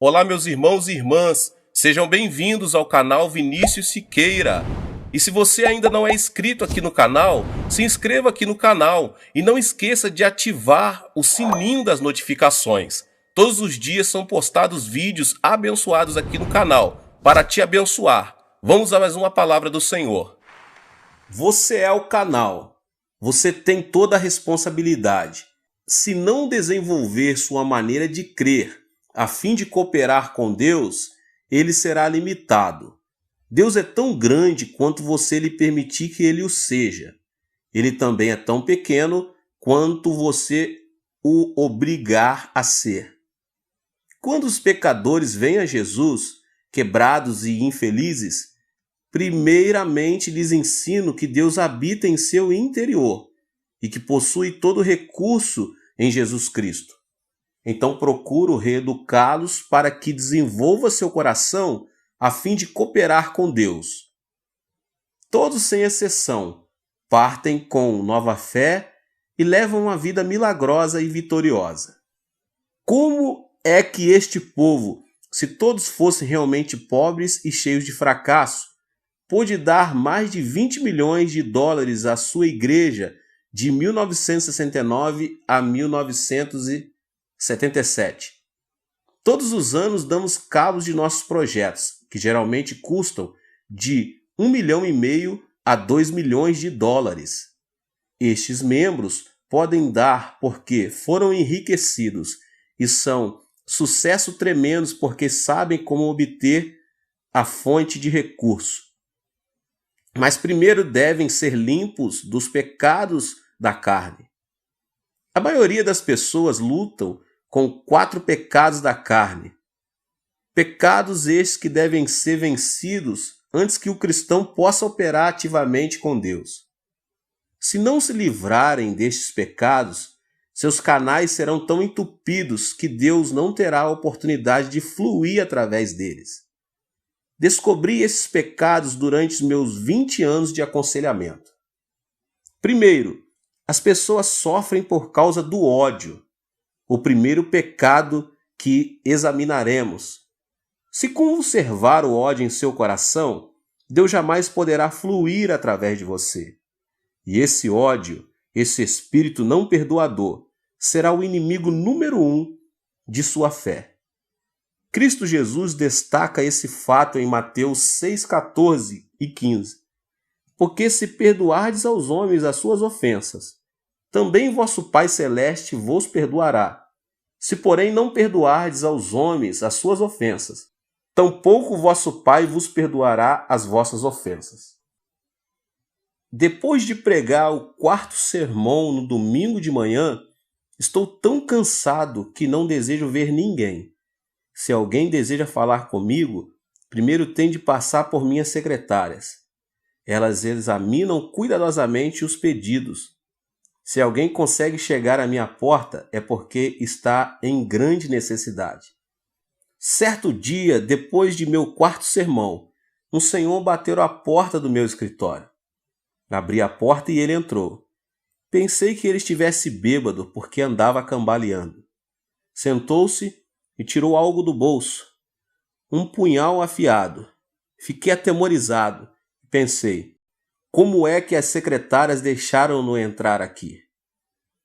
Olá, meus irmãos e irmãs, sejam bem-vindos ao canal Vinícius Siqueira. E se você ainda não é inscrito aqui no canal, se inscreva aqui no canal e não esqueça de ativar o sininho das notificações. Todos os dias são postados vídeos abençoados aqui no canal para te abençoar. Vamos a mais uma palavra do Senhor. Você é o canal. Você tem toda a responsabilidade. Se não desenvolver sua maneira de crer, a fim de cooperar com Deus, ele será limitado. Deus é tão grande quanto você lhe permitir que ele o seja. Ele também é tão pequeno quanto você o obrigar a ser. Quando os pecadores vêm a Jesus, quebrados e infelizes, primeiramente lhes ensino que Deus habita em seu interior e que possui todo recurso em Jesus Cristo. Então procuro reeducá-los para que desenvolva seu coração a fim de cooperar com Deus. Todos, sem exceção, partem com nova fé e levam uma vida milagrosa e vitoriosa. Como é que este povo, se todos fossem realmente pobres e cheios de fracasso, pôde dar mais de 20 milhões de dólares à sua igreja de 1969 a 1977. Todos os anos damos cabo de nossos projetos, que geralmente custam de 1,5 milhão a 2 milhões de dólares. Estes membros podem dar porque foram enriquecidos e são sucesso tremendos porque sabem como obter a fonte de recurso. Mas primeiro devem ser limpos dos pecados da carne. A maioria das pessoas lutam com 4 pecados da carne. Pecados estes que devem ser vencidos antes que o cristão possa operar ativamente com Deus. Se não se livrarem destes pecados, seus canais serão tão entupidos que Deus não terá a oportunidade de fluir através deles. Descobri esses pecados durante os meus 20 anos de aconselhamento. Primeiro, as pessoas sofrem por causa do ódio. O primeiro pecado que examinaremos. Se conservar o ódio em seu coração, Deus jamais poderá fluir através de você. E esse ódio, esse espírito não perdoador, será o inimigo número 1 de sua fé. Cristo Jesus destaca esse fato em Mateus 6, 14 e 15. Porque se perdoardes aos homens as suas ofensas, também vosso Pai Celeste vos perdoará. Se, porém, não perdoardes aos homens as suas ofensas, tampouco vosso Pai vos perdoará as vossas ofensas. Depois de pregar o 4º sermão no domingo de manhã, estou tão cansado que não desejo ver ninguém. Se alguém deseja falar comigo, primeiro tem de passar por minhas secretárias. Elas examinam cuidadosamente os pedidos. Se alguém consegue chegar à minha porta, é porque está em grande necessidade. Certo dia, depois de meu 4º sermão, um senhor bateu à porta do meu escritório. Abri a porta e ele entrou. Pensei que ele estivesse bêbado porque andava cambaleando. Sentou-se e tirou algo do bolso. Um punhal afiado. Fiquei atemorizado e pensei, como é que as secretárias deixaram-no entrar aqui?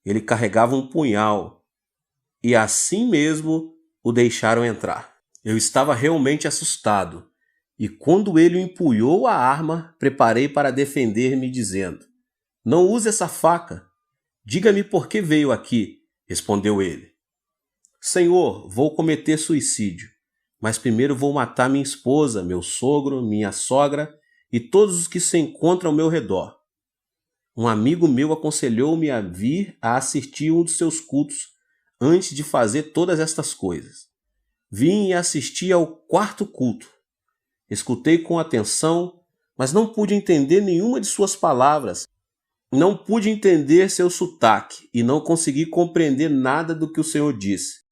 Ele carregava um punhal e assim mesmo o deixaram entrar. Eu estava realmente assustado e quando ele empunhou a arma, preparei para defender-me dizendo, não use essa faca. Diga-me por que veio aqui, respondeu ele. Senhor, vou cometer suicídio, mas primeiro vou matar minha esposa, meu sogro, minha sogra e todos os que se encontram ao meu redor. Um amigo meu aconselhou-me a vir a assistir um dos seus cultos antes de fazer todas estas coisas. Vim e assisti ao 4º culto. Escutei com atenção, mas não pude entender nenhuma de suas palavras. Não pude entender seu sotaque e não consegui compreender nada do que o Senhor disse.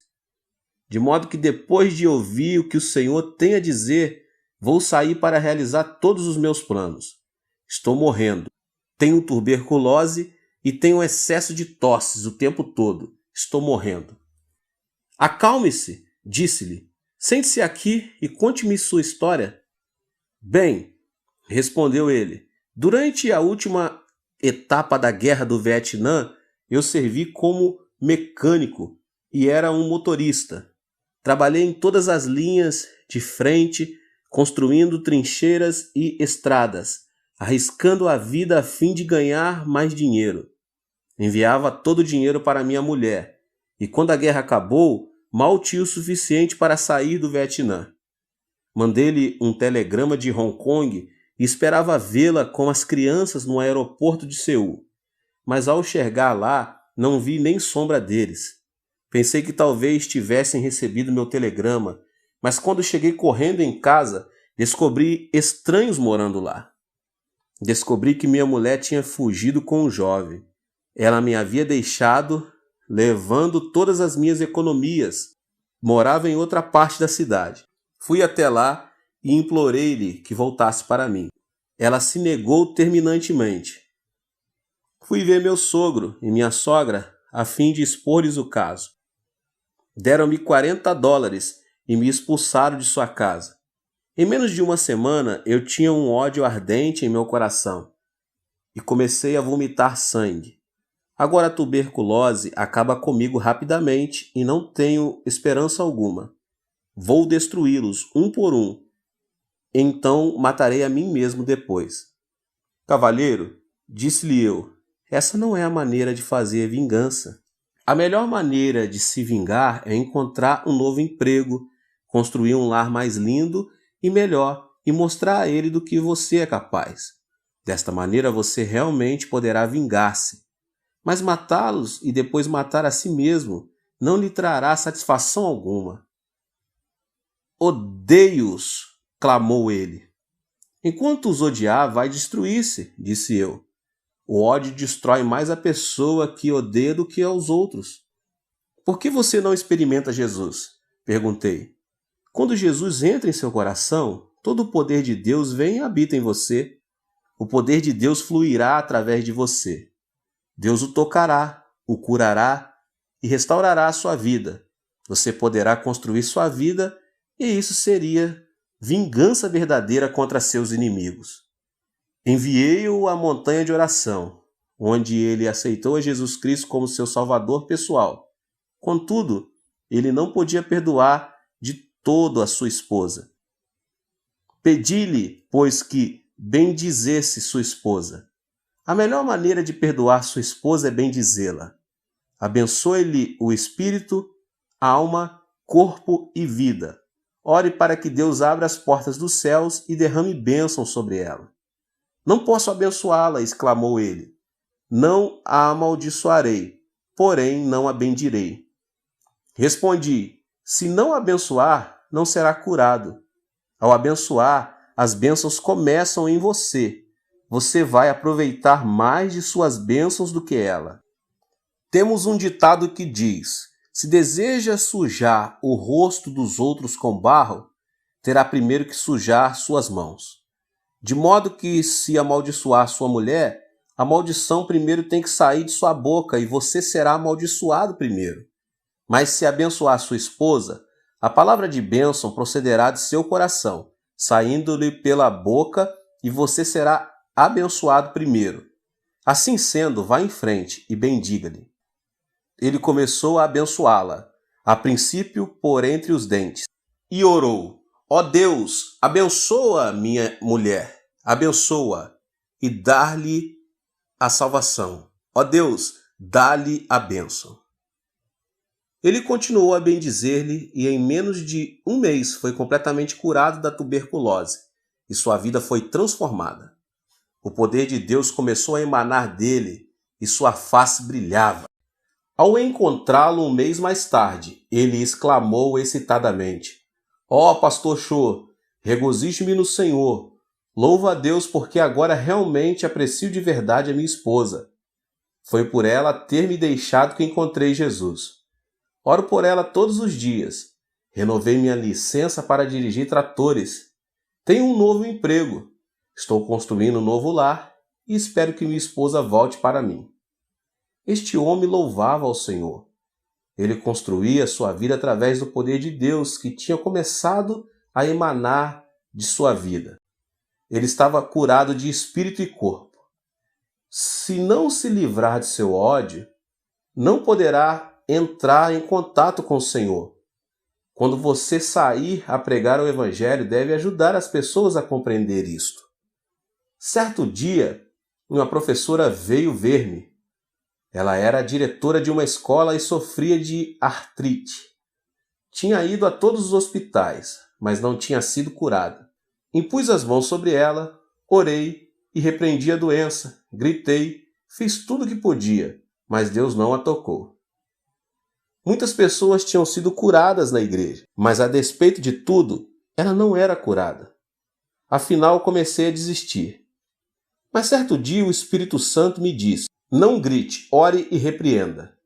De modo que depois de ouvir o que o Senhor tem a dizer, vou sair para realizar todos os meus planos. Estou morrendo. Tenho tuberculose e tenho excesso de tosses o tempo todo. Estou morrendo. Acalme-se, disse-lhe. Sente-se aqui e conte-me sua história. Bem, respondeu ele, durante a última etapa da Guerra do Vietnã, eu servi como mecânico e era um motorista. Trabalhei em todas as linhas de frente, construindo trincheiras e estradas, arriscando a vida a fim de ganhar mais dinheiro. Enviava todo o dinheiro para minha mulher, e quando a guerra acabou, mal tinha o suficiente para sair do Vietnã. Mandei-lhe um telegrama de Hong Kong e esperava vê-la com as crianças no aeroporto de Seul. Mas ao chegar lá, não vi nem sombra deles. Pensei que talvez tivessem recebido meu telegrama, mas quando cheguei correndo em casa, descobri estranhos morando lá. Descobri que minha mulher tinha fugido com um jovem. Ela me havia deixado, levando todas as minhas economias. Morava em outra parte da cidade. Fui até lá e implorei-lhe que voltasse para mim. Ela se negou terminantemente. Fui ver meu sogro e minha sogra a fim de expor-lhes o caso. Deram-me $40 e me expulsaram de sua casa. Em menos de uma semana eu tinha um ódio ardente em meu coração e comecei a vomitar sangue. Agora a tuberculose acaba comigo rapidamente e não tenho esperança alguma. Vou destruí-los um por um. Então matarei a mim mesmo depois. Cavalheiro, disse-lhe eu, essa não é a maneira de fazer vingança. A melhor maneira de se vingar é encontrar um novo emprego, construir um lar mais lindo e melhor e mostrar a ele do que você é capaz. Desta maneira você realmente poderá vingar-se. Mas matá-los e depois matar a si mesmo não lhe trará satisfação alguma. Odeio-os, clamou ele. Enquanto os odiar, vai destruir-se, disse eu. O ódio destrói mais a pessoa que odeia do que aos outros. Por que você não experimenta Jesus? Perguntei. Quando Jesus entra em seu coração, todo o poder de Deus vem e habita em você. O poder de Deus fluirá através de você. Deus o tocará, o curará e restaurará a sua vida. Você poderá construir sua vida e isso seria vingança verdadeira contra seus inimigos. Enviei-o à montanha de oração, onde ele aceitou a Jesus Cristo como seu salvador pessoal. Contudo, ele não podia perdoar de todo a sua esposa. Pedi-lhe, pois, que bendizesse sua esposa. A melhor maneira de perdoar sua esposa é bendizê-la. Abençoe-lhe o espírito, alma, corpo e vida. Ore para que Deus abra as portas dos céus e derrame bênção sobre ela. Não posso abençoá-la, exclamou ele. Não a amaldiçoarei, porém não a bendirei. Respondi, se não a abençoar, não será curado. Ao abençoar, as bênçãos começam em você. Você vai aproveitar mais de suas bênçãos do que ela. Temos um ditado que diz, se deseja sujar o rosto dos outros com barro, terá primeiro que sujar suas mãos. De modo que, se amaldiçoar sua mulher, a maldição primeiro tem que sair de sua boca e você será amaldiçoado primeiro. Mas se abençoar sua esposa, a palavra de bênção procederá de seu coração, saindo-lhe pela boca e você será abençoado primeiro. Assim sendo, vá em frente e bendiga-lhe. Ele começou a abençoá-la, a princípio por entre os dentes, e orou, ó Deus, abençoa minha mulher, abençoa e dá-lhe a salvação. Ó Deus, dá-lhe a bênção. Ele continuou a bendizer-lhe e em menos de um mês foi completamente curado da tuberculose e sua vida foi transformada. O poder de Deus começou a emanar dele e sua face brilhava. Ao encontrá-lo um mês mais tarde, ele exclamou excitadamente, ó pastor Cho, regozije-me no Senhor. Louvo a Deus porque agora realmente aprecio de verdade a minha esposa. Foi por ela ter me deixado que encontrei Jesus. Oro por ela todos os dias. Renovei minha licença para dirigir tratores. Tenho um novo emprego. Estou construindo um novo lar e espero que minha esposa volte para mim. Este homem louvava ao Senhor. Ele construía sua vida através do poder de Deus que tinha começado a emanar de sua vida. Ele estava curado de espírito e corpo. Se não se livrar de seu ódio, não poderá entrar em contato com o Senhor. Quando você sair a pregar o Evangelho, deve ajudar as pessoas a compreender isto. Certo dia, uma professora veio ver-me. Ela era a diretora de uma escola e sofria de artrite. Tinha ido a todos os hospitais, mas não tinha sido curada. Impus as mãos sobre ela, orei e repreendi a doença, gritei, fiz tudo o que podia, mas Deus não a tocou. Muitas pessoas tinham sido curadas na igreja, mas a despeito de tudo, ela não era curada. Afinal, comecei a desistir. Mas certo dia o Espírito Santo me disse: não grite, ore e repreenda.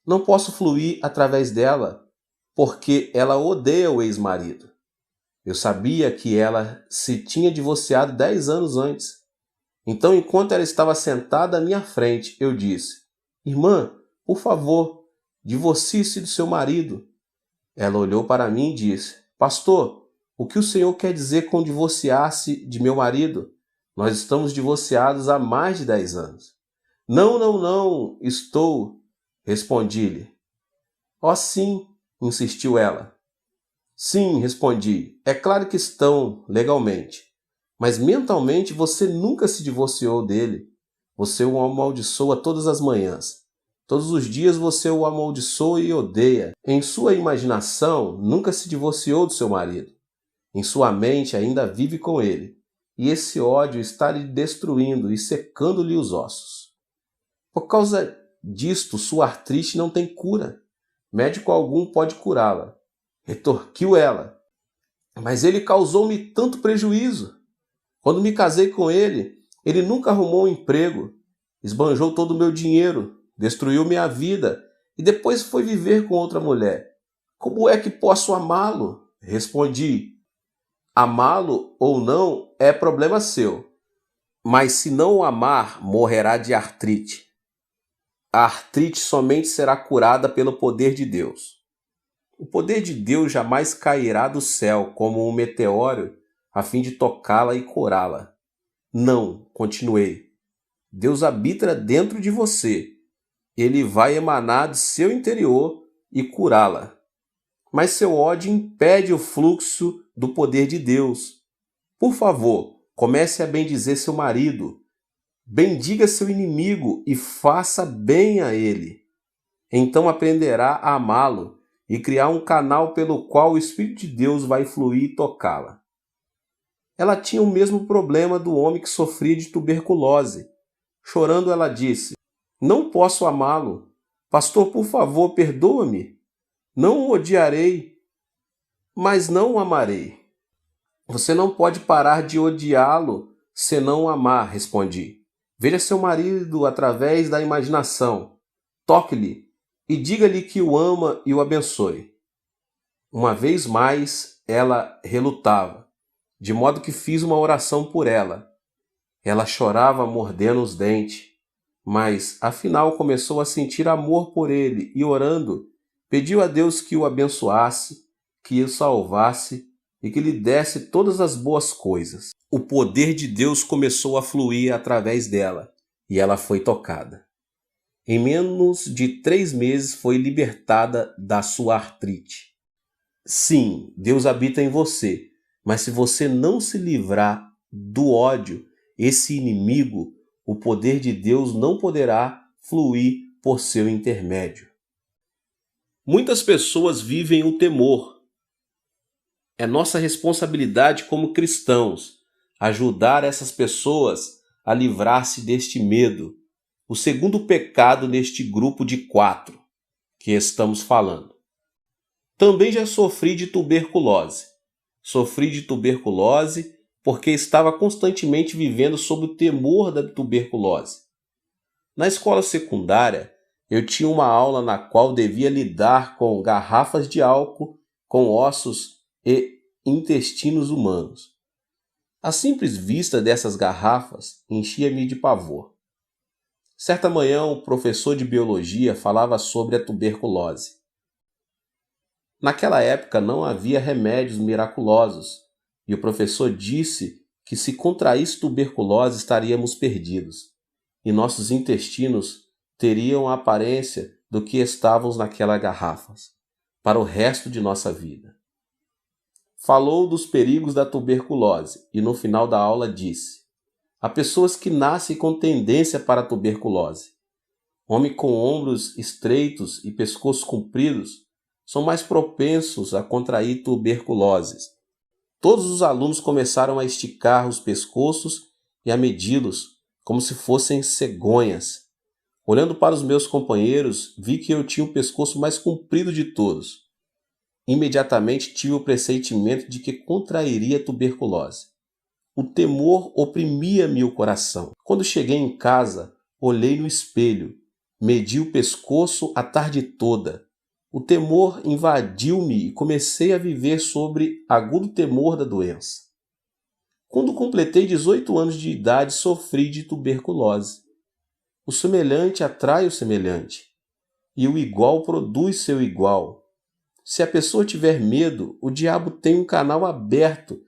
Não posso fluir através dela, porque ela odeia o ex-marido. Eu sabia que ela se tinha divorciado 10 anos antes. Então, enquanto ela estava sentada à minha frente, eu disse: irmã, por favor, divorcie-se do seu marido. Ela olhou para mim e disse: pastor, o que o senhor quer dizer com divorciar-se de meu marido? Nós estamos divorciados há mais de 10 anos. Não, estou, respondi-lhe. Oh, sim, insistiu ela. Sim, respondi, é claro que estão, legalmente. Mas mentalmente você nunca se divorciou dele. Você o amaldiçoa todas as manhãs. Todos os dias você o amaldiçoa e odeia. Em sua imaginação, nunca se divorciou do seu marido. Em sua mente ainda vive com ele. E esse ódio está lhe destruindo e secando-lhe os ossos. Por causa disto, sua artrite não tem cura. Médico algum pode curá-la. Retorquiu ela. Mas ele causou-me tanto prejuízo. Quando me casei com ele, ele nunca arrumou um emprego. Esbanjou todo o meu dinheiro, destruiu minha vida e depois foi viver com outra mulher. Como é que posso amá-lo? Respondi. Amá-lo ou não é problema seu. Mas se não o amar, morrerá de artrite. A artrite somente será curada pelo poder de Deus. O poder de Deus jamais cairá do céu como um meteoro a fim de tocá-la e curá-la. Não, continuei. Deus habita dentro de você. Ele vai emanar de seu interior e curá-la. Mas seu ódio impede o fluxo do poder de Deus. Por favor, comece a bendizer seu marido. Bendiga seu inimigo e faça bem a ele. Então aprenderá a amá-lo e criar um canal pelo qual o Espírito de Deus vai fluir e tocá-la. Ela tinha o mesmo problema do homem que sofria de tuberculose. Chorando, ela disse: não posso amá-lo. Pastor, por favor, perdoa-me. Não o odiarei, mas não o amarei. Você não pode parar de odiá-lo se não o amar, respondi. Veja seu marido através da imaginação. Toque-lhe e diga-lhe que o ama e o abençoe. Uma vez mais, ela relutava, de modo que fiz uma oração por ela. Ela chorava mordendo os dentes, mas afinal começou a sentir amor por ele e, orando, pediu a Deus que o abençoasse, que o salvasse e que lhe desse todas as boas coisas. O poder de Deus começou a fluir através dela e ela foi tocada. Em menos de 3 meses foi libertada da sua artrite. Sim, Deus habita em você, mas se você não se livrar do ódio, esse inimigo, o poder de Deus não poderá fluir por seu intermédio. Muitas pessoas vivem o temor. É nossa responsabilidade como cristãos ajudar essas pessoas a livrar-se deste medo, o segundo pecado neste grupo de 4 que estamos falando. Também já sofri de tuberculose. Sofri de tuberculose porque estava constantemente vivendo sob o temor da tuberculose. Na escola secundária, eu tinha uma aula na qual devia lidar com garrafas de álcool, com ossos e intestinos humanos. A simples vista dessas garrafas enchia-me de pavor. Certa manhã, o professor de biologia falava sobre a tuberculose. Naquela época não havia remédios miraculosos, e o professor disse que se contraísse tuberculose estaríamos perdidos, e nossos intestinos teriam a aparência do que estavam naquelas garrafas, para o resto de nossa vida. Falou dos perigos da tuberculose e no final da aula disse: há pessoas que nascem com tendência para a tuberculose. Homens com ombros estreitos e pescoços compridos são mais propensos a contrair tuberculose. Todos os alunos começaram a esticar os pescoços e a medi-los como se fossem cegonhas. Olhando para os meus companheiros, vi que eu tinha o pescoço mais comprido de todos. Imediatamente tive o pressentimento de que contrairia tuberculose. O temor oprimia-me o coração. Quando cheguei em casa, olhei no espelho, medi o pescoço a tarde toda. O temor invadiu-me e comecei a viver sobre agudo temor da doença. Quando completei 18 anos de idade, sofri de tuberculose. O semelhante atrai o semelhante, e o igual produz seu igual. Se a pessoa tiver medo, o diabo tem um canal aberto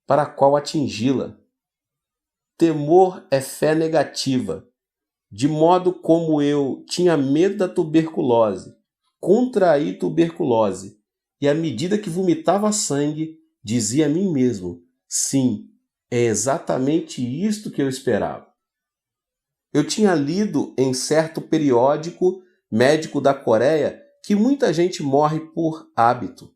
para qual atingi-la. Temor é fé negativa. De modo como eu tinha medo da tuberculose, contraí tuberculose, e à medida que vomitava sangue, dizia a mim mesmo: sim, é exatamente isto que eu esperava. Eu tinha lido em certo periódico médico da Coreia que muita gente morre por hábito.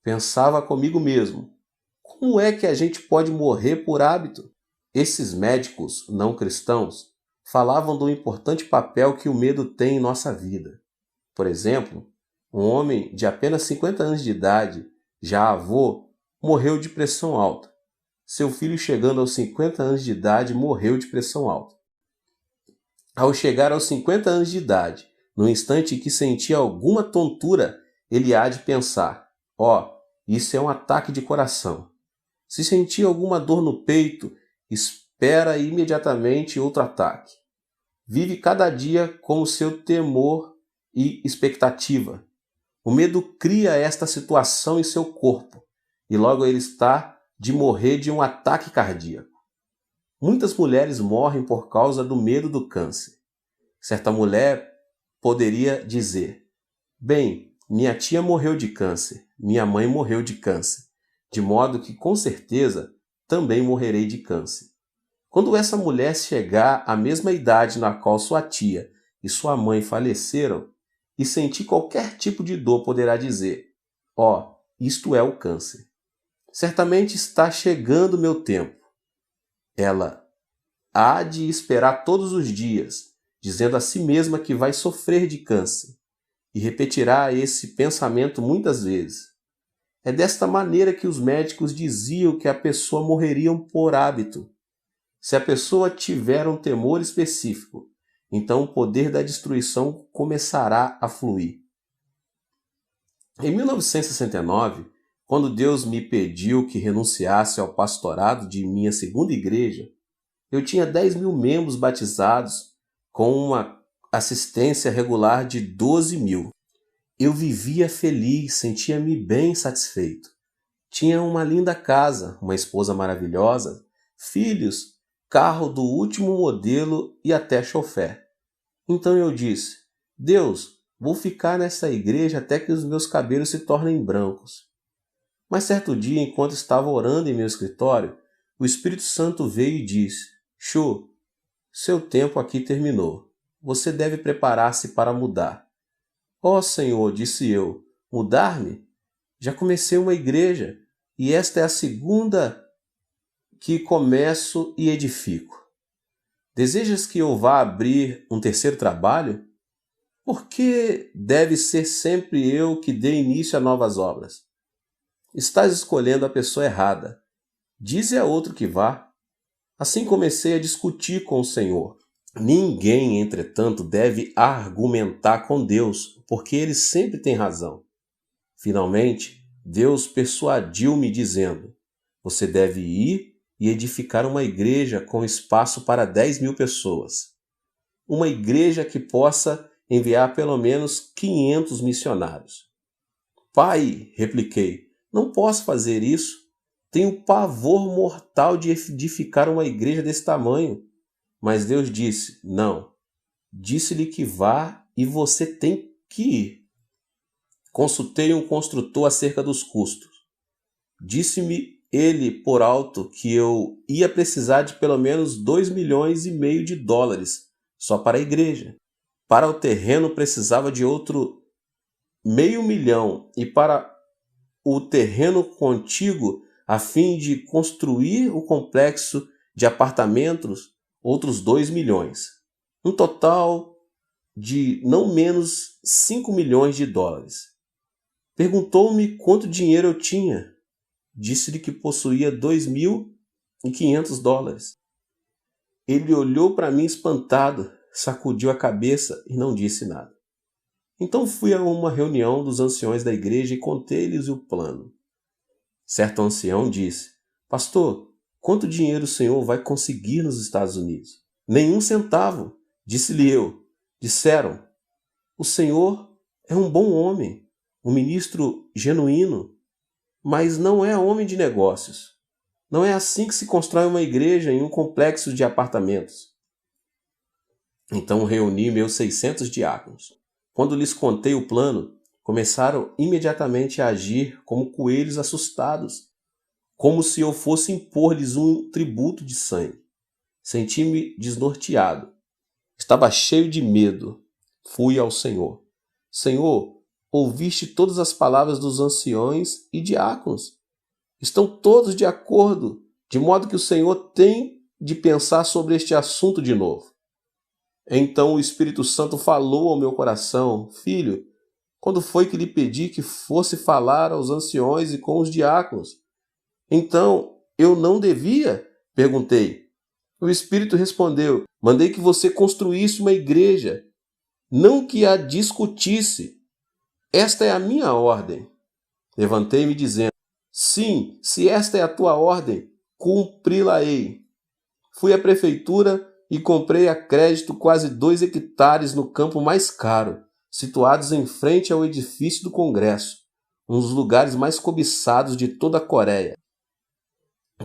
Pensava comigo mesmo: como é que a gente pode morrer por hábito? Esses médicos não cristãos falavam do importante papel que o medo tem em nossa vida. Por exemplo, um homem de apenas 50 anos de idade, já avô, morreu de pressão alta. Seu filho, chegando aos 50 anos de idade, morreu de pressão alta. Ao chegar aos 50 anos de idade, no instante em que sentia alguma tontura, ele há de pensar: isso é um ataque de coração. Se sentir alguma dor no peito, espera imediatamente outro ataque. Vive cada dia com o seu temor e expectativa. O medo cria esta situação em seu corpo e logo ele está de morrer de um ataque cardíaco. Muitas mulheres morrem por causa do medo do câncer. Certa mulher poderia dizer: bem, minha tia morreu de câncer, minha mãe morreu de câncer, de modo que com certeza também morrerei de câncer. Quando essa mulher chegar à mesma idade na qual sua tia e sua mãe faleceram e sentir qualquer tipo de dor, poderá dizer: isto é o câncer. Certamente está chegando meu tempo. Ela há de esperar todos os dias, dizendo a si mesma que vai sofrer de câncer, e repetirá esse pensamento muitas vezes. É desta maneira que os médicos diziam que a pessoa morreria por hábito. Se a pessoa tiver um temor específico, então o poder da destruição começará a fluir. Em 1969, quando Deus me pediu que renunciasse ao pastorado de minha segunda igreja, eu tinha 10 mil membros batizados com uma assistência regular de 12 mil. Eu vivia feliz, sentia-me bem satisfeito. Tinha uma linda casa, uma esposa maravilhosa, filhos, carro do último modelo e até chofé. Então eu disse: Deus, vou ficar nessa igreja até que os meus cabelos se tornem brancos. Mas certo dia, enquanto estava orando em meu escritório, o Espírito Santo veio e disse: Chu, seu tempo aqui terminou. Você deve preparar-se para mudar. Senhor, disse eu, mudar-me? Já comecei uma igreja e esta é a segunda que começo e edifico. Desejas que eu vá abrir um terceiro trabalho? Por que deve ser sempre eu que dê início a novas obras? Estás escolhendo a pessoa errada. Dize a outro que vá. Assim comecei a discutir com o Senhor. Ninguém, entretanto, deve argumentar com Deus, porque ele sempre tem razão. Finalmente, Deus persuadiu-me dizendo: você deve ir e edificar uma igreja com espaço para 10 mil pessoas. Uma igreja que possa enviar pelo menos 500 missionários. Pai, repliquei, não posso fazer isso. Tenho pavor mortal de edificar uma igreja desse tamanho. Mas Deus disse, não. Disse-lhe que vá e você tem que ir. Consultei um construtor acerca dos custos. Disse-me ele por alto que eu ia precisar de pelo menos 2,5 milhões de dólares só para a igreja. Para o terreno precisava de outro 500 mil e para o terreno contíguo a fim de construir o complexo de apartamentos outros 2 milhões. Um total de não menos 5 milhões de dólares. Perguntou-me quanto dinheiro eu tinha. Disse-lhe que possuía 2.500 dólares. Ele olhou para mim espantado, sacudiu a cabeça e não disse nada. Então fui a uma reunião dos anciões da igreja e contei-lhes o plano. Certo ancião disse, pastor, quanto dinheiro o senhor vai conseguir nos Estados Unidos? Nenhum centavo, disse-lhe eu. Disseram, o senhor é um bom homem, um ministro genuíno, mas não é homem de negócios. Não é assim que se constrói uma igreja em um complexo de apartamentos. Então reuni meus 600 diáconos. Quando lhes contei o plano, começaram imediatamente a agir como coelhos assustados, como se eu fosse impor-lhes um tributo de sangue. Senti-me desnorteado. Estava cheio de medo. Fui ao Senhor. Senhor, ouviste todas as palavras dos anciões e diáconos. Estão todos de acordo, de modo que o Senhor tem de pensar sobre este assunto de novo. Então o Espírito Santo falou ao meu coração, filho, quando foi que lhe pedi que fosse falar aos anciões e com os diáconos? Então, eu não devia? Perguntei. O Espírito respondeu, mandei que você construísse uma igreja, não que a discutisse. Esta é a minha ordem. Levantei-me dizendo, sim, se esta é a tua ordem, cumpri-la-ei. Fui à prefeitura e comprei a crédito quase 2 hectares no campo mais caro, situados em frente ao edifício do Congresso, um dos lugares mais cobiçados de toda a Coreia.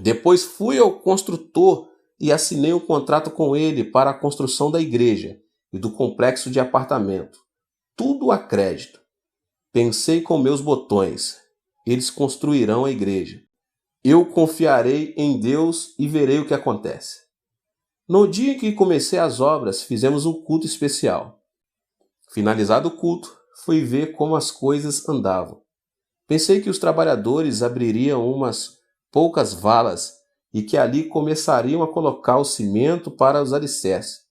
Depois fui ao construtor e assinei um contrato com ele para a construção da igreja e do complexo de apartamento. Tudo a crédito. Pensei com meus botões. Eles construirão a igreja. Eu confiarei em Deus e verei o que acontece. No dia em que comecei as obras, fizemos um culto especial. Finalizado o culto, fui ver como as coisas andavam. Pensei que os trabalhadores abririam umas poucas valas e que ali começariam a colocar o cimento para os alicerces,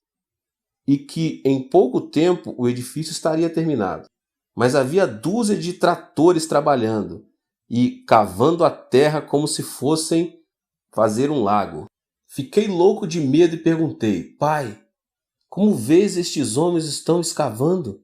e que em pouco tempo o edifício estaria terminado. Mas havia dúzia de tratores trabalhando e cavando a terra como se fossem fazer um lago. Fiquei louco de medo e perguntei, pai, como vês estes homens estão escavando?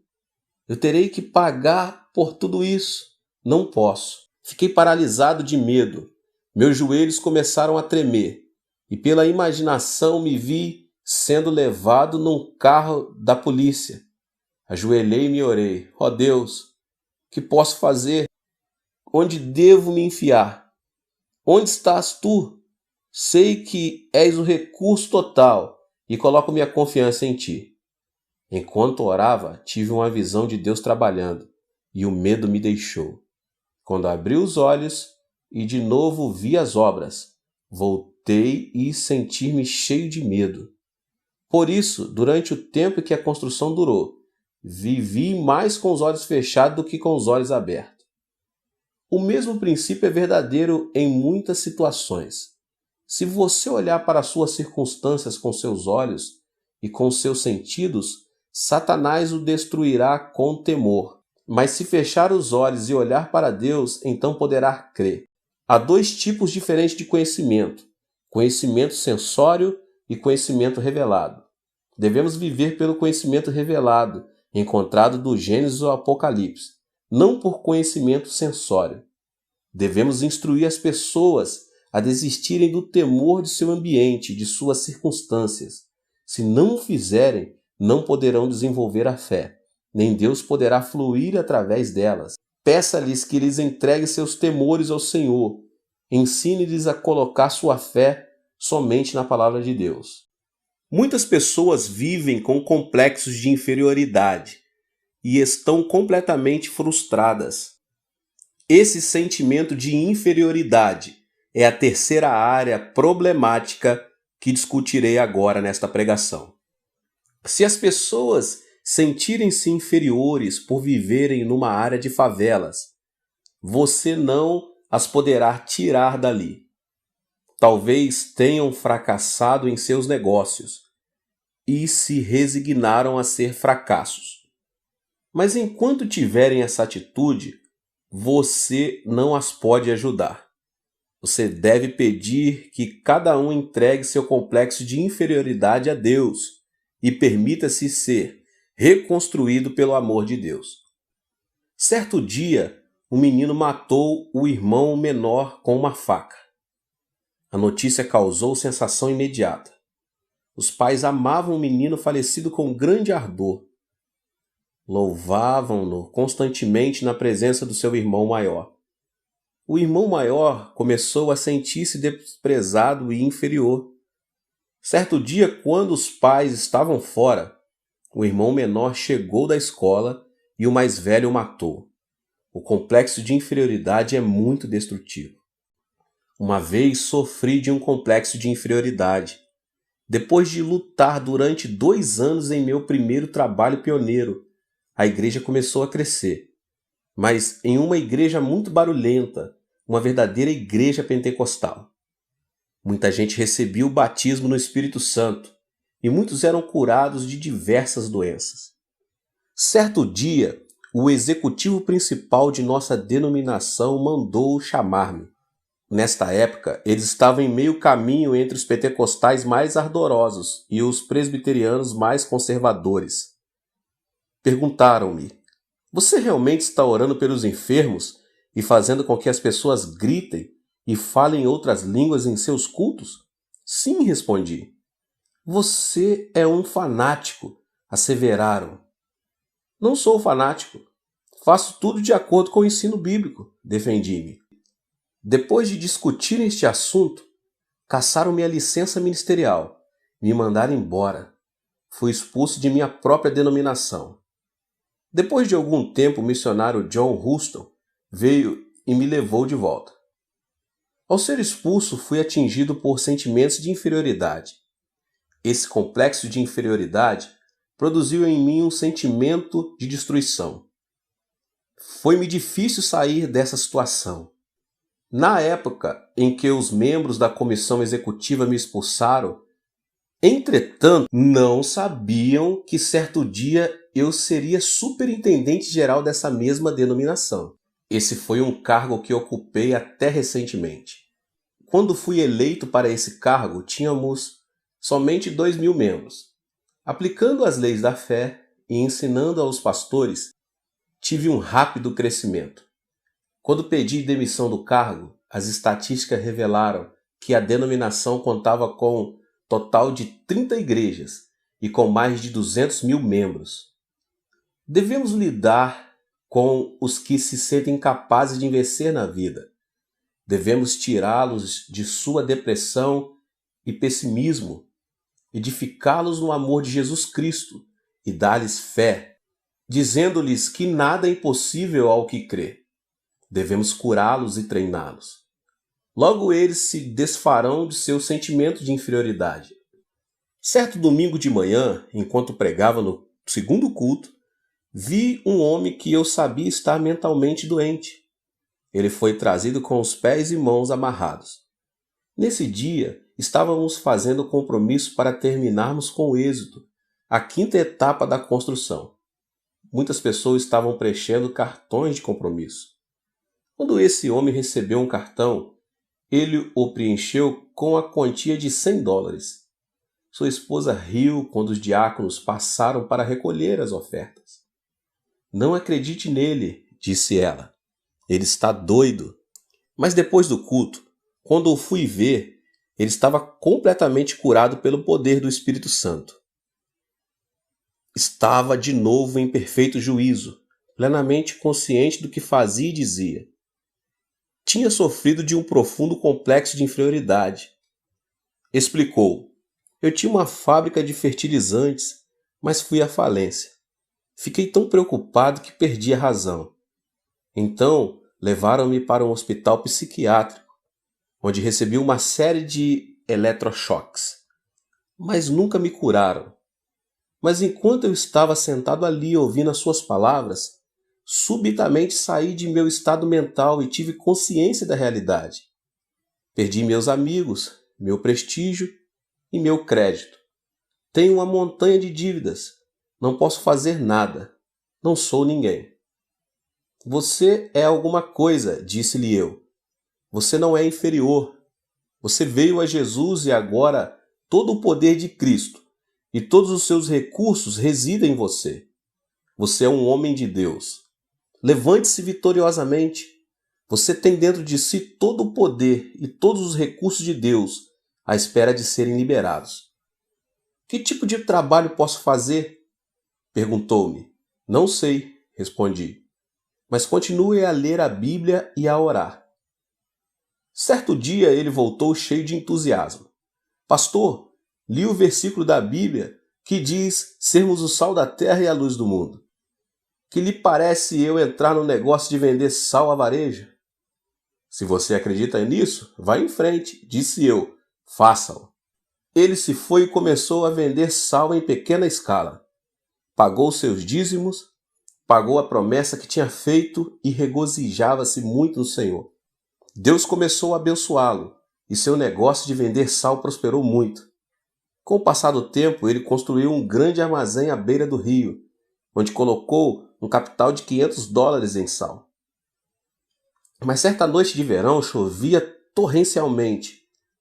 Eu terei que pagar por tudo isso. Não posso. Fiquei paralisado de medo. Meus joelhos começaram a tremer e pela imaginação me vi sendo levado num carro da polícia. Ajoelhei-me e orei. Ó Deus, o que posso fazer? Onde devo me enfiar? Onde estás tu? Sei que és o recurso total e coloco minha confiança em ti. Enquanto orava, tive uma visão de Deus trabalhando e o medo me deixou. Quando abri os olhos e de novo vi as obras, voltei e senti-me cheio de medo. Por isso, durante o tempo que a construção durou, vivi mais com os olhos fechados do que com os olhos abertos. O mesmo princípio é verdadeiro em muitas situações. Se você olhar para as suas circunstâncias com seus olhos e com seus sentidos, Satanás o destruirá com temor. Mas se fechar os olhos e olhar para Deus, então poderá crer. Há 2 tipos diferentes de conhecimento: conhecimento sensório e conhecimento revelado. Devemos viver pelo conhecimento revelado, encontrado do Gênesis ao Apocalipse, não por conhecimento sensório. Devemos instruir as pessoas a desistirem do temor de seu ambiente, de suas circunstâncias. Se não o fizerem, não poderão desenvolver a fé, nem Deus poderá fluir através delas. Peça-lhes que lhes entregue seus temores ao Senhor. Ensine-lhes a colocar sua fé somente na palavra de Deus. Muitas pessoas vivem com complexos de inferioridade e estão completamente frustradas. Esse sentimento de inferioridade é a terceira área problemática que discutirei agora nesta pregação. Se as pessoas sentirem-se inferiores por viverem numa área de favelas, você não as poderá tirar dali. Talvez tenham fracassado em seus negócios e se resignaram a ser fracassos. Mas enquanto tiverem essa atitude, você não as pode ajudar. Você deve pedir que cada um entregue seu complexo de inferioridade a Deus e permita-se ser reconstruído pelo amor de Deus. Certo dia, um menino matou o irmão menor com uma faca. A notícia causou sensação imediata. Os pais amavam o menino falecido com grande ardor. Louvavam-no constantemente na presença do seu irmão maior. O irmão maior começou a sentir-se desprezado e inferior. Certo dia, quando os pais estavam fora, o irmão menor chegou da escola e o mais velho o matou. O complexo de inferioridade é muito destrutivo. Uma vez sofri de um complexo de inferioridade. Depois de lutar durante 2 anos em meu primeiro trabalho pioneiro, a igreja começou a crescer. Mas em uma igreja muito barulhenta, uma verdadeira igreja pentecostal. Muita gente recebia o batismo no Espírito Santo e muitos eram curados de diversas doenças. Certo dia, o executivo principal de nossa denominação mandou chamar-me. Nesta época, eles estavam em meio caminho entre os pentecostais mais ardorosos e os presbiterianos mais conservadores. Perguntaram-me: você realmente está orando pelos enfermos e fazendo com que as pessoas gritem e falem outras línguas em seus cultos? Sim, respondi. Você é um fanático, asseveraram. Não sou fanático. Faço tudo de acordo com o ensino bíblico, defendi-me. Depois de discutir este assunto, cassaram minha licença ministerial, me mandaram embora. Fui expulso de minha própria denominação. Depois de algum tempo, o missionário John Huston veio e me levou de volta. Ao ser expulso, fui atingido por sentimentos de inferioridade. Esse complexo de inferioridade produziu em mim um sentimento de destruição. Foi-me difícil sair dessa situação. Na época em que os membros da comissão executiva me expulsaram, entretanto, não sabiam que certo dia eu seria superintendente geral dessa mesma denominação. Esse foi um cargo que ocupei até recentemente. Quando fui eleito para esse cargo, tínhamos somente 2.000 membros. Aplicando as leis da fé e ensinando aos pastores, tive um rápido crescimento. Quando pedi demissão do cargo, as estatísticas revelaram que a denominação contava com um total de 30 igrejas e com mais de 200.000 membros. Devemos lidar com os que se sentem incapazes de vencer na vida. Devemos tirá-los de sua depressão e pessimismo, edificá-los no amor de Jesus Cristo e dar-lhes fé, dizendo-lhes que nada é impossível ao que crê. Devemos curá-los e treiná-los. Logo eles se desfarão de seu sentimento de inferioridade. Certo domingo de manhã, enquanto pregava no segundo culto, vi um homem que eu sabia estar mentalmente doente. Ele foi trazido com os pés e mãos amarrados. Nesse dia, estávamos fazendo compromisso para terminarmos com êxito a 5ª etapa da construção. Muitas pessoas estavam preenchendo cartões de compromisso. Quando esse homem recebeu um cartão, ele o preencheu com a quantia de $100. Sua esposa riu quando os diáconos passaram para recolher as ofertas. Não acredite nele, disse ela. Ele está doido. Mas depois do culto, quando o fui ver, ele estava completamente curado pelo poder do Espírito Santo. Estava de novo em perfeito juízo, plenamente consciente do que fazia e dizia. Tinha sofrido de um profundo complexo de inferioridade. Explicou: eu tinha uma fábrica de fertilizantes, mas fui à falência. Fiquei tão preocupado que perdi a razão. Então, levaram-me para um hospital psiquiátrico, onde recebi uma série de eletrochoques. Mas nunca me curaram. Mas enquanto eu estava sentado ali ouvindo as suas palavras, subitamente saí de meu estado mental e tive consciência da realidade. Perdi meus amigos, meu prestígio e meu crédito. Tenho uma montanha de dívidas. Não posso fazer nada. Não sou ninguém. Você é alguma coisa, disse-lhe eu. Você não é inferior. Você veio a Jesus e agora todo o poder de Cristo e todos os seus recursos residem em você. Você é um homem de Deus. Levante-se vitoriosamente. Você tem dentro de si todo o poder e todos os recursos de Deus à espera de serem liberados. Que tipo de trabalho posso fazer? Perguntou-me. Não sei, respondi. Mas continue a ler a Bíblia e a orar. Certo dia ele voltou cheio de entusiasmo. Pastor, li o versículo da Bíblia que diz sermos o sal da terra e a luz do mundo. Que lhe parece eu entrar no negócio de vender sal a varejo? Se você acredita nisso, vá em frente, disse eu. Faça-o. Ele se foi e começou a vender sal em pequena escala. Pagou seus dízimos, pagou a promessa que tinha feito e regozijava-se muito no Senhor. Deus começou a abençoá-lo e seu negócio de vender sal prosperou muito. Com o passar do tempo, ele construiu um grande armazém à beira do rio, onde colocou um capital de $500 em sal. Mas certa noite de verão chovia torrencialmente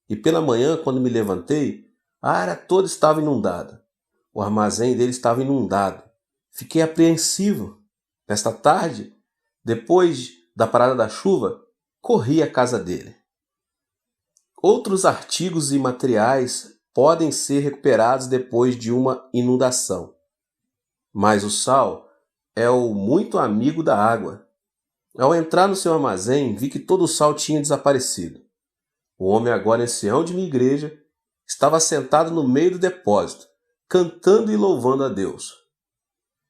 e pela manhã, quando me levantei, a área toda estava inundada. O armazém dele estava inundado. Fiquei apreensivo. Nesta tarde, depois da parada da chuva, corri à casa dele. Outros artigos e materiais podem ser recuperados depois de uma inundação. Mas o sal é o muito amigo da água. Ao entrar no seu armazém, vi que todo o sal tinha desaparecido. O homem, agora ancião de minha igreja, estava sentado no meio do depósito, cantando e louvando a Deus.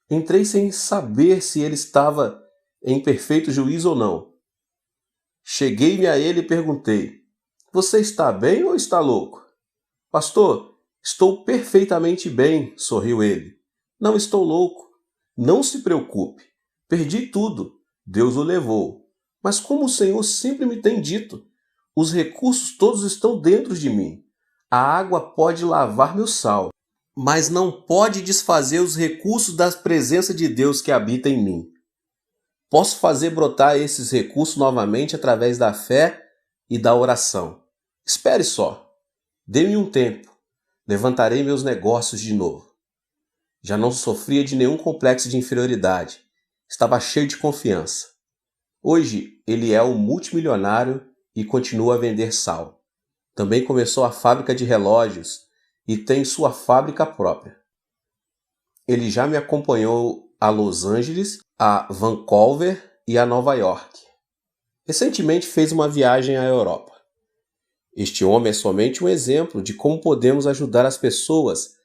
Entrei sem saber se ele estava em perfeito juízo ou não. Cheguei-me a ele e perguntei: você está bem ou está louco? Pastor, estou perfeitamente bem, sorriu ele. Não estou louco. Não se preocupe. Perdi tudo. Deus o levou. Mas como o Senhor sempre me tem dito, os recursos todos estão dentro de mim. A água pode lavar meu sal, mas não pode desfazer os recursos da presença de Deus que habita em mim. Posso fazer brotar esses recursos novamente através da fé e da oração. Espere só. Dê-me um tempo. Levantarei meus negócios de novo. Já não sofria de nenhum complexo de inferioridade. Estava cheio de confiança. Hoje, ele é um multimilionário e continua a vender sal. Também começou a fábrica de relógios e tem sua fábrica própria. Ele já me acompanhou a Los Angeles, a Vancouver e a Nova York. Recentemente fez uma viagem à Europa. Este homem é somente um exemplo de como podemos ajudar as pessoas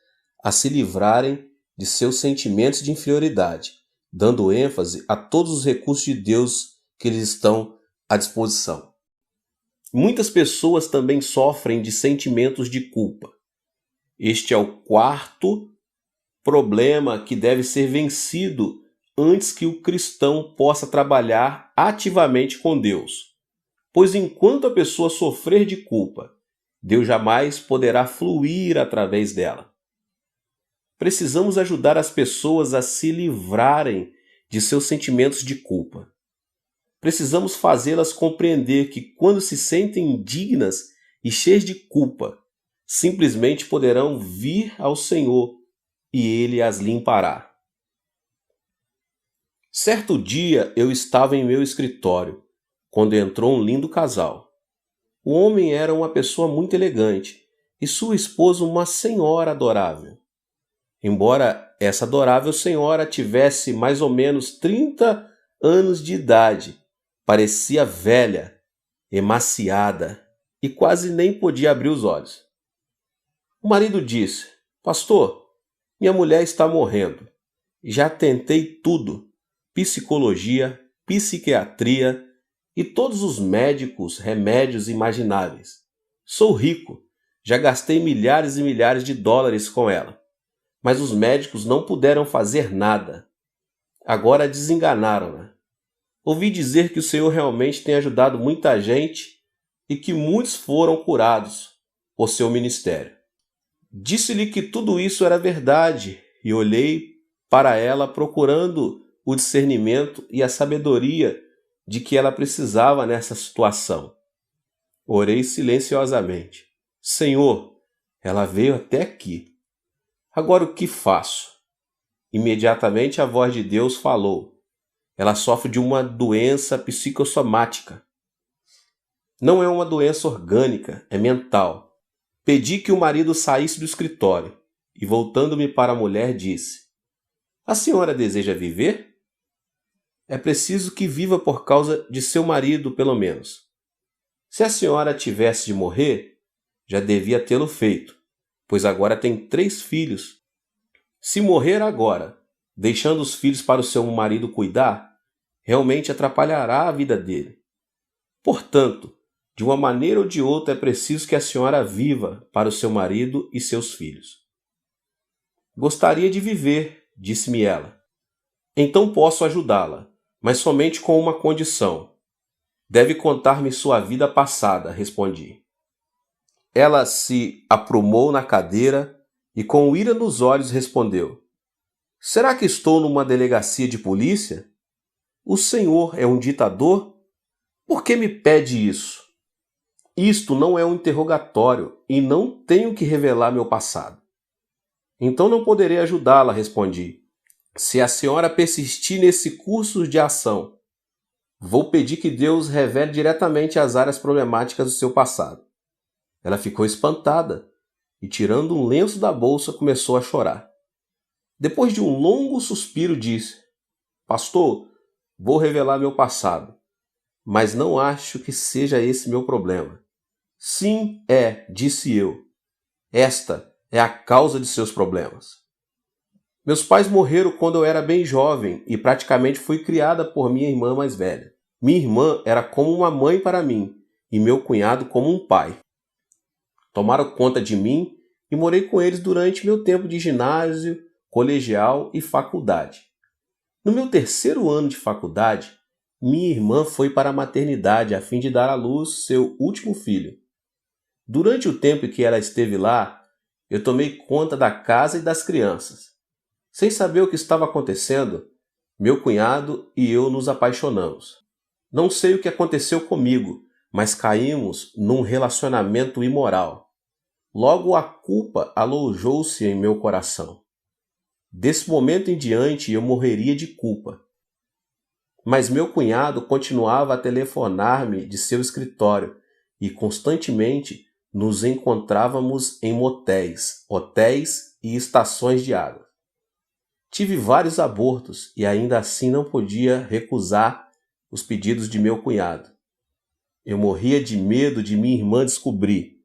a se livrarem de seus sentimentos de inferioridade, dando ênfase a todos os recursos de Deus que eles estão à disposição. Muitas pessoas também sofrem de sentimentos de culpa. Este é o quarto problema que deve ser vencido antes que o cristão possa trabalhar ativamente com Deus. Pois enquanto a pessoa sofrer de culpa, Deus jamais poderá fluir através dela. Precisamos ajudar as pessoas a se livrarem de seus sentimentos de culpa. Precisamos fazê-las compreender que quando se sentem indignas e cheias de culpa, simplesmente poderão vir ao Senhor e Ele as limpará. Certo dia eu estava em meu escritório, quando entrou um lindo casal. O homem era uma pessoa muito elegante e sua esposa uma senhora adorável. Embora essa adorável senhora tivesse mais ou menos 30 anos de idade, parecia velha, emaciada e quase nem podia abrir os olhos. O marido disse: Pastor, minha mulher está morrendo. Já tentei tudo: psicologia, psiquiatria e todos os médicos, remédios imagináveis. Sou rico, já gastei milhares e milhares de dólares com ela. Mas os médicos não puderam fazer nada. Agora desenganaram-na. Ouvi dizer que o Senhor realmente tem ajudado muita gente e que muitos foram curados por seu ministério. Disse-lhe que tudo isso era verdade e olhei para ela procurando o discernimento e a sabedoria de que ela precisava nessa situação. Orei silenciosamente. Senhor, ela veio até aqui. Agora o que faço? Imediatamente a voz de Deus falou. Ela sofre de uma doença psicossomática. Não é uma doença orgânica, é mental. Pedi que o marido saísse do escritório e, voltando-me para a mulher, disse: A senhora deseja viver? É preciso que viva por causa de seu marido, pelo menos. Se a senhora tivesse de morrer, já devia tê-lo feito, pois agora tem 3 filhos. Se morrer agora, deixando os filhos para o seu marido cuidar, realmente atrapalhará a vida dele. Portanto, de uma maneira ou de outra é preciso que a senhora viva para o seu marido e seus filhos. Gostaria de viver, disse-me ela. Então posso ajudá-la, mas somente com uma condição. Deve contar-me sua vida passada, respondi. Ela se aprumou na cadeira e com ira nos olhos respondeu: Será que estou numa delegacia de polícia? O senhor é um ditador? Por que me pede isso? Isto não é um interrogatório e não tenho que revelar meu passado. Então não poderei ajudá-la, respondi. Se a senhora persistir nesse curso de ação, vou pedir que Deus revele diretamente as áreas problemáticas do seu passado. Ela ficou espantada e, tirando um lenço da bolsa, começou a chorar. Depois de um longo suspiro, disse: Pastor, vou revelar meu passado, mas não acho que seja esse meu problema. Sim, disse eu. Esta é a causa de seus problemas. Meus pais morreram quando eu era bem jovem e praticamente fui criada por minha irmã mais velha. Minha irmã era como uma mãe para mim e meu cunhado como um pai. Tomaram conta de mim e morei com eles durante meu tempo de ginásio, colegial e faculdade. No meu 3º ano de faculdade, minha irmã foi para a maternidade a fim de dar à luz seu último filho. Durante o tempo em que ela esteve lá, eu tomei conta da casa e das crianças. Sem saber o que estava acontecendo, meu cunhado e eu nos apaixonamos. Não sei o que aconteceu comigo, mas caímos num relacionamento imoral. Logo a culpa alojou-se em meu coração. Desse momento em diante eu morreria de culpa. Mas meu cunhado continuava a telefonar-me de seu escritório e constantemente nos encontrávamos em motéis, hotéis e estações de água. Tive vários abortos e ainda assim não podia recusar os pedidos de meu cunhado. Eu morria de medo de minha irmã descobrir.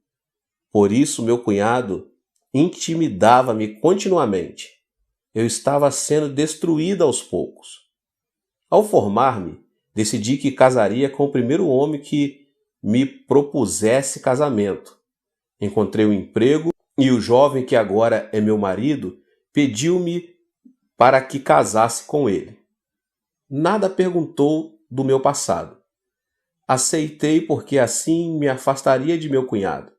Por isso meu cunhado intimidava-me continuamente. Eu estava sendo destruída aos poucos. Ao formar-me, decidi que casaria com o primeiro homem que me propusesse casamento. Encontrei um emprego e o jovem que agora é meu marido pediu-me para que casasse com ele. Nada perguntou do meu passado. Aceitei porque assim me afastaria de meu cunhado.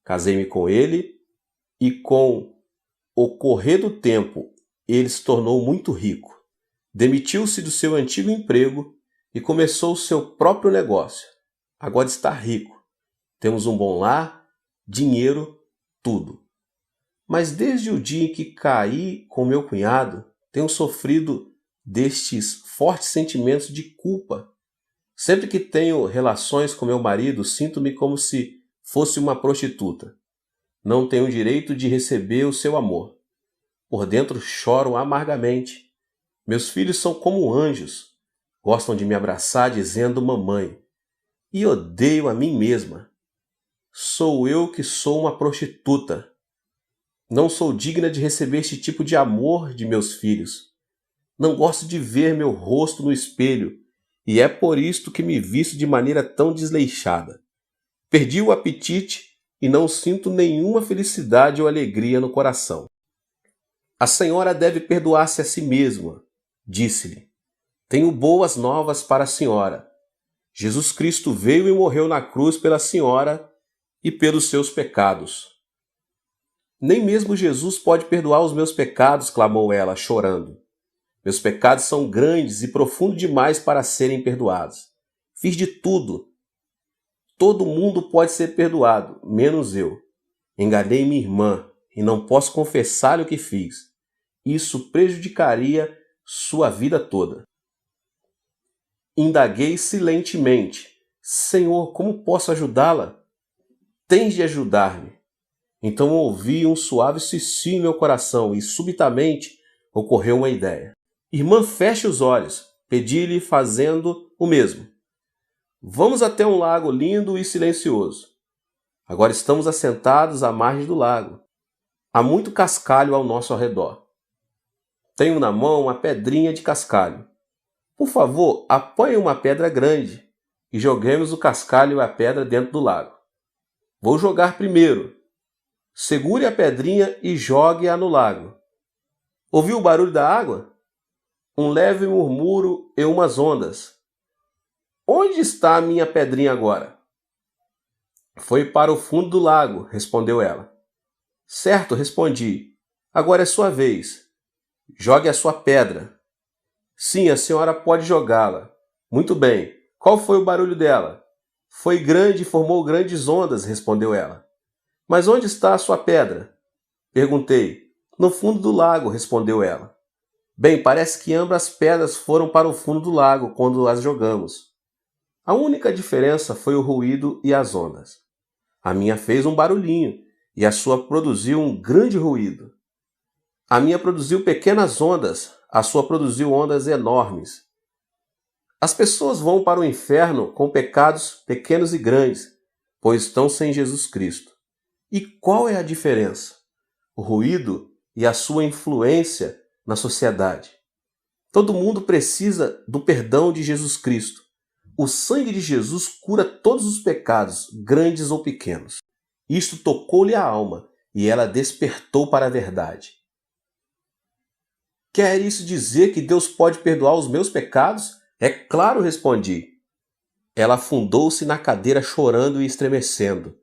Casei-me com ele e com o correr do tempo ele se tornou muito rico. Demitiu-se do seu antigo emprego e começou o seu próprio negócio. Agora está rico. Temos um bom lar, dinheiro, tudo. Mas desde o dia em que caí com meu cunhado, tenho sofrido destes fortes sentimentos de culpa. Sempre que tenho relações com meu marido, sinto-me como se fosse uma prostituta. Não tenho o direito de receber o seu amor. por dentro choro amargamente. Meus filhos são como anjos, gostam de me abraçar dizendo mamãe, e odeio a mim mesma. Sou eu que sou uma prostituta. Não sou digna de receber este tipo de amor de meus filhos. Não gosto de ver meu rosto no espelho, e é por isto que me visto de maneira tão desleixada. Perdi o apetite e não sinto nenhuma felicidade ou alegria no coração. A senhora deve perdoar-se a si mesma, disse-lhe. Tenho boas novas para a senhora. Jesus Cristo veio e morreu na cruz pela senhora e pelos seus pecados. Nem mesmo Jesus pode perdoar os meus pecados, clamou ela, chorando. Meus pecados são grandes e profundos demais para serem perdoados. Fiz de tudo. Todo mundo pode ser perdoado, menos eu. Enganei minha irmã e não posso confessar-lhe o que fiz. Isso prejudicaria sua vida toda. Indaguei silentemente. Senhor, como posso ajudá-la? Tens de ajudar-me. Então ouvi um suave sussurro em meu coração e subitamente ocorreu uma ideia. Irmã, feche os olhos. Pedi-lhe fazendo o mesmo. Vamos até um lago lindo e silencioso. Agora estamos assentados à margem do lago. Há muito cascalho ao nosso redor. Tenho na mão uma pedrinha de cascalho. Por favor, apanhe uma pedra grande e joguemos o cascalho e a pedra dentro do lago. Vou jogar primeiro. Segure a pedrinha e jogue-a no lago. Ouviu o barulho da água? Um leve murmúrio e umas ondas. Onde está a minha pedrinha agora? Foi para o fundo do lago, respondeu ela. Certo, respondi. Agora é sua vez. Jogue a sua pedra. Sim, a senhora pode jogá-la. Muito bem. Qual foi o barulho dela? Foi grande e formou grandes ondas, respondeu ela. Mas onde está a sua pedra? Perguntei. No fundo do lago, respondeu ela. Bem, parece que ambas as pedras foram para o fundo do lago quando as jogamos. A única diferença foi o ruído e as ondas. A minha fez um barulhinho e a sua produziu um grande ruído. A minha produziu pequenas ondas, a sua produziu ondas enormes. As pessoas vão para o inferno com pecados pequenos e grandes, pois estão sem Jesus Cristo. E qual é a diferença? O ruído e a sua influência na sociedade. Todo mundo precisa do perdão de Jesus Cristo. O sangue de Jesus cura todos os pecados, grandes ou pequenos. Isto tocou-lhe a alma e ela despertou para a verdade. Quer isso dizer que Deus pode perdoar os meus pecados? É claro, respondi. Ela afundou-se na cadeira chorando e estremecendo.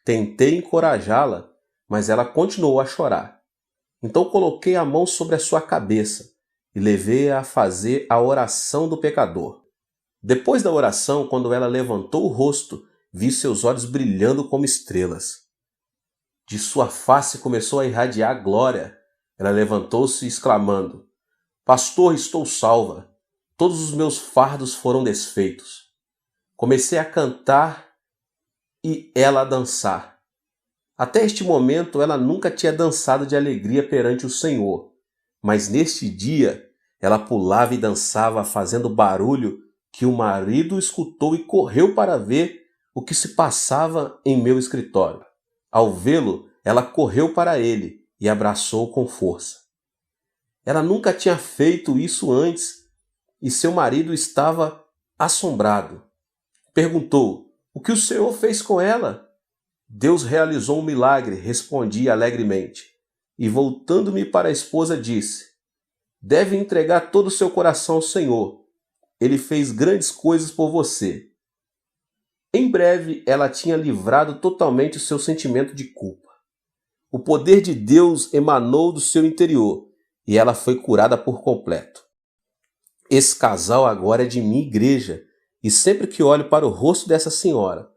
Tentei encorajá-la, mas ela continuou a chorar. Então coloquei a mão sobre a sua cabeça e levei-a a fazer a oração do pecador. Depois da oração, quando ela levantou o rosto, vi seus olhos brilhando como estrelas. De sua face começou a irradiar glória. Ela levantou-se exclamando, Pastor, estou salva. Todos os meus fardos foram desfeitos. Comecei a cantar e ela a dançar. Até este momento ela nunca tinha dançado de alegria perante o Senhor, mas neste dia ela pulava e dançava fazendo barulho que o marido escutou e correu para ver o que se passava em meu escritório. Ao vê-lo, ela correu para ele e abraçou com força. Ela nunca tinha feito isso antes e seu marido estava assombrado. Perguntou, o que o Senhor fez com ela? Deus realizou um milagre, respondi alegremente. E voltando-me para a esposa, disse, deve entregar todo o seu coração ao Senhor. Ele fez grandes coisas por você. Em breve, ela tinha livrado totalmente o seu sentimento de culpa. O poder de Deus emanou do seu interior e ela foi curada por completo. Esse casal agora é de minha igreja e sempre que olho para o rosto dessa senhora,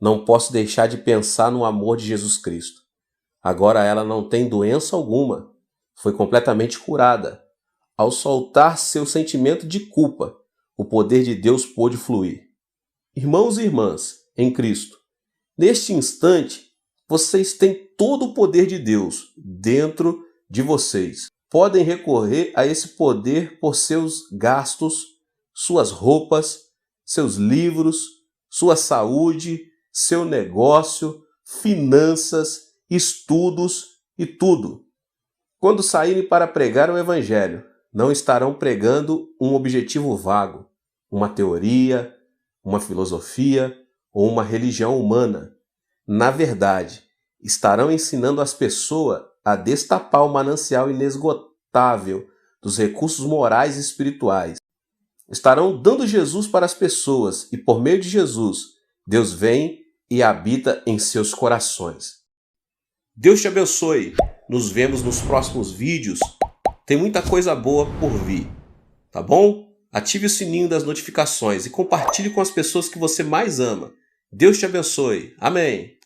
não posso deixar de pensar no amor de Jesus Cristo. Agora ela não tem doença alguma, foi completamente curada. Ao soltar seu sentimento de culpa, o poder de Deus pôde fluir. Irmãos e irmãs, em Cristo, neste instante, vocês têm todo o poder de Deus dentro de vocês podem recorrer a esse poder por seus gastos, suas roupas, seus livros, sua saúde, seu negócio, finanças, estudos e tudo. Quando saírem para pregar o Evangelho, não estarão pregando um objetivo vago, uma teoria, uma filosofia ou uma religião humana. Na verdade, estarão ensinando as pessoas a destapar o manancial inesgotável dos recursos morais e espirituais. Estarão dando Jesus para as pessoas e, por meio de Jesus, Deus vem e habita em seus corações. Deus te abençoe. Nos vemos nos próximos vídeos. Tem muita coisa boa por vir, tá bom? Ative o sininho das notificações e compartilhe com as pessoas que você mais ama. Deus te abençoe. Amém.